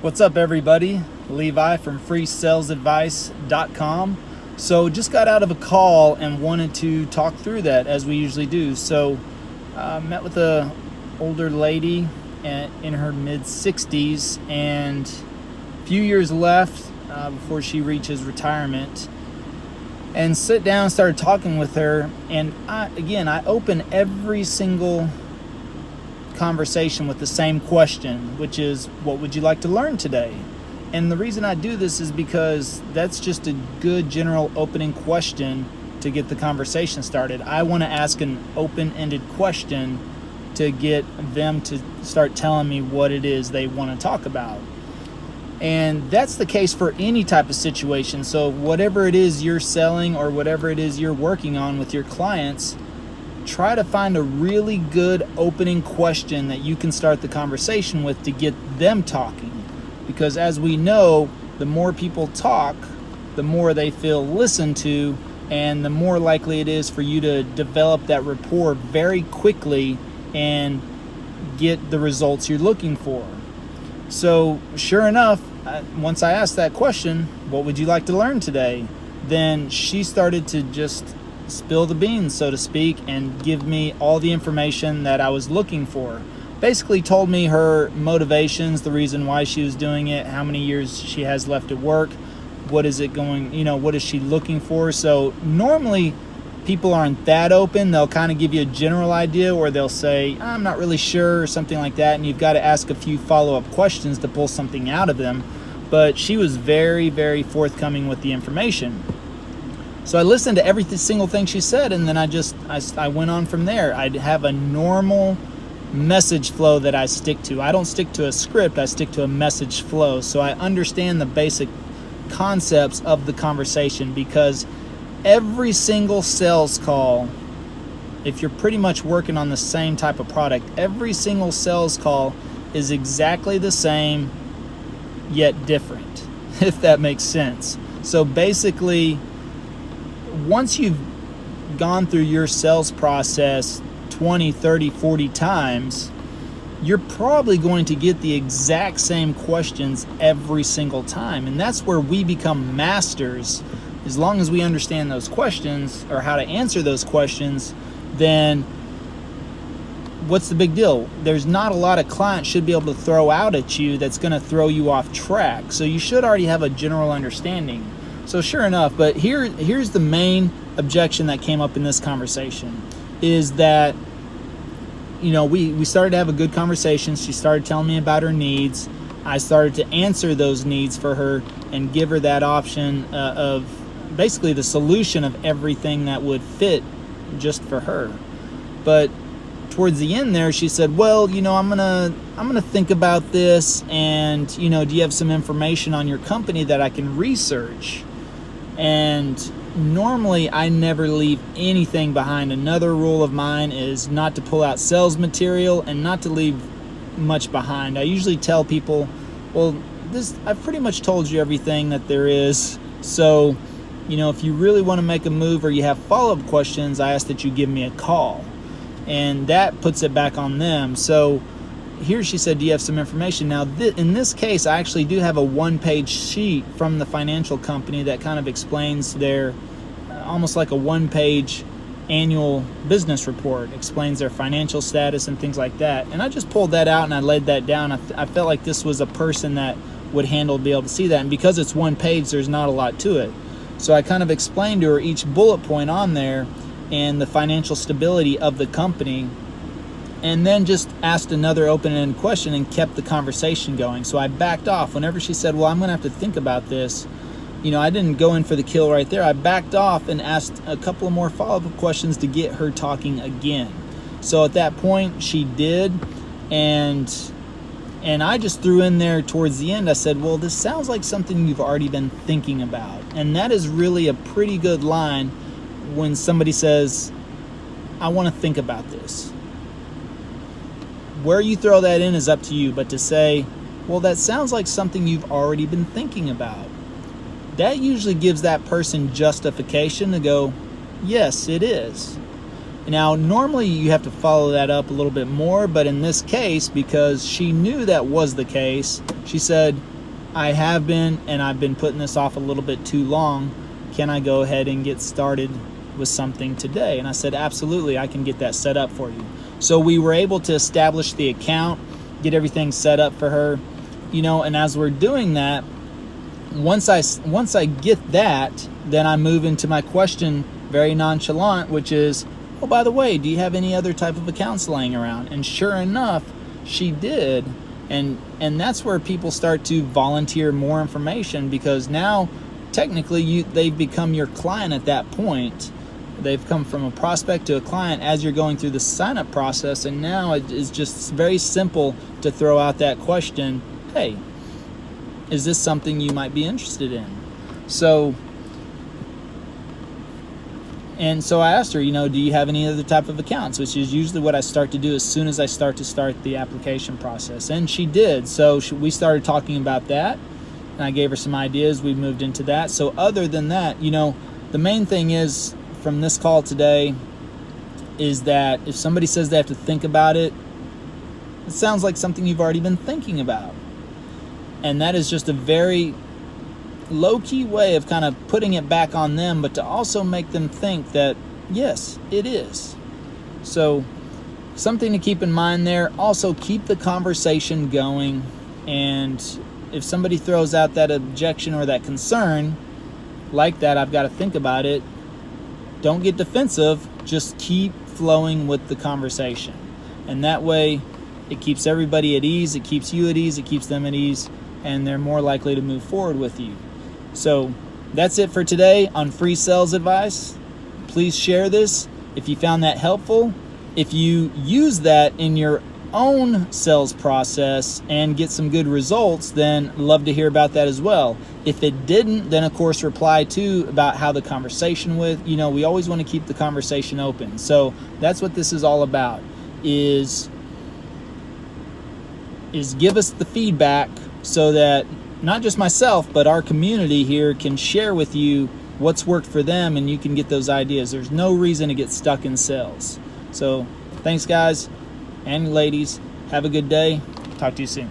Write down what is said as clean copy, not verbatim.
What's up, everybody? Levi from freesalesadvice.com. So just got out of a call and wanted to talk through that as we usually do. So met with a older lady in her mid-60s and a few years left before she reaches retirement. And sit down, started talking with her, and I open every single conversation with the same question, which is, what would you like to learn today? And the reason I do this is because that's just a good general opening question to get the conversation started. I want to ask an open-ended question to get them to start telling me what it is they want to talk about. And that's the case for any type of situation. So whatever it is you're selling or whatever it is you're working on with your clients, try to find a really good opening question that you can start the conversation with to get them talking. Because as we know, the more people talk, the more they feel listened to, and the more likely it is for you to develop that rapport very quickly and get the results you're looking for. So sure enough, once I asked that question, what would you like to learn today? Then she started to just spill the beans, so to speak, and give me all the information that I was looking for. Basically told me her motivations, the reason why she was doing it, how many years she has left at work, what is she looking for. So normally people aren't that open. They'll kind of give you a general idea, or they'll say, I'm not really sure, or something like that, and you've got to ask a few follow-up questions to pull something out of them. But she was very, very forthcoming with the information. So I listened to every single thing she said, and then I went on from there. I'd have a normal message flow that I stick to. I don't stick to a script, I stick to a message flow. So I understand the basic concepts of the conversation, because every single sales call, if you're pretty much working on the same type of product, every single sales call is exactly the same, yet different, if that makes sense. So basically, once you've gone through your sales process 20, 30, 40 times, you're probably going to get the exact same questions every single time. And that's where we become masters. As long as we understand those questions or how to answer those questions, then what's the big deal? There's not a lot of clients should be able to throw out at you that's going to throw you off track. So you should already have a general understanding. So sure enough, but here's the main objection that came up in this conversation, is that, we started to have a good conversation. She started telling me about her needs. I started to answer those needs for her and give her that option of basically the solution of everything that would fit just for her. But towards the end there, she said, well, I'm gonna think about this, and do you have some information on your company that I can research? And normally I never leave anything behind. Another rule of mine is not to pull out sales material and not to leave much behind. I usually tell people, well, I've pretty much told you everything that there is. So, if you really want to make a move or you have follow-up questions, I ask that you give me a call. And that puts it back on them. So here she said, do you have some information? Now, in this case, I actually do have a one-page sheet from the financial company that kind of explains their, almost like a one-page annual business report, explains their financial status and things like that. And I just pulled that out and I laid that down. I felt like this was a person that would be able to see that. And because it's one page, there's not a lot to it. So I kind of explained to her each bullet point on there and the financial stability of the company, and then just asked another open-ended question and kept the conversation going. So I backed off. Whenever she said, well, I'm going to have to think about this, I didn't go in for the kill right there. I backed off and asked a couple of more follow-up questions to get her talking again. So at that point, she did, and I just threw in there towards the end, I said, well, this sounds like something you've already been thinking about. And that is really a pretty good line when somebody says, I want to think about this. Where you throw that in is up to you, but to say, well, that sounds like something you've already been thinking about, that usually gives that person justification to go, yes, it is. Now, normally you have to follow that up a little bit more, but in this case, because she knew that was the case, she said, I have been, and I've been putting this off a little bit too long. Can I go ahead and get started with something today? And I said, absolutely, I can get that set up for you. So we were able to establish the account, get everything set up for her, and as we're doing that, once I get that, then I move into my question very nonchalant, which is, oh, by the way, do you have any other type of accounts laying around? And sure enough, she did. And that's where people start to volunteer more information, because now technically they've become your client at that point. They've come from a prospect to a client as you're going through the sign-up process, and now it is just very simple to throw out that question, hey, is this something you might be interested in? So I asked her, do you have any other type of accounts? Which is usually what I start to do as soon as I start the application process. And she did. So we started talking about that, and I gave her some ideas. We moved into that. So other than that, the main thing is from this call today is that if somebody says they have to think about it, it sounds like something you've already been thinking about. And that is just a very low-key way of kind of putting it back on them, but to also make them think that, yes, it is. So something to keep in mind there. Also, keep the conversation going. And if somebody throws out that objection or that concern, like that, I've got to think about it, don't get defensive. Just keep flowing with the conversation. And that way, it keeps everybody at ease. It keeps you at ease. It keeps them at ease. And they're more likely to move forward with you. So that's it for today on free sales advice. Please share this if you found that helpful. If you use that in your own sales process and get some good results, then love to hear about that as well. If it didn't, then of course reply to about how the conversation with, we always want to keep the conversation open. So that's what this is all about, is give us the feedback so that not just myself, but our community here can share with you what's worked for them, and you can get those ideas. There's no reason to get stuck in sales. So thanks, guys and ladies. Have a good day. Talk to you soon.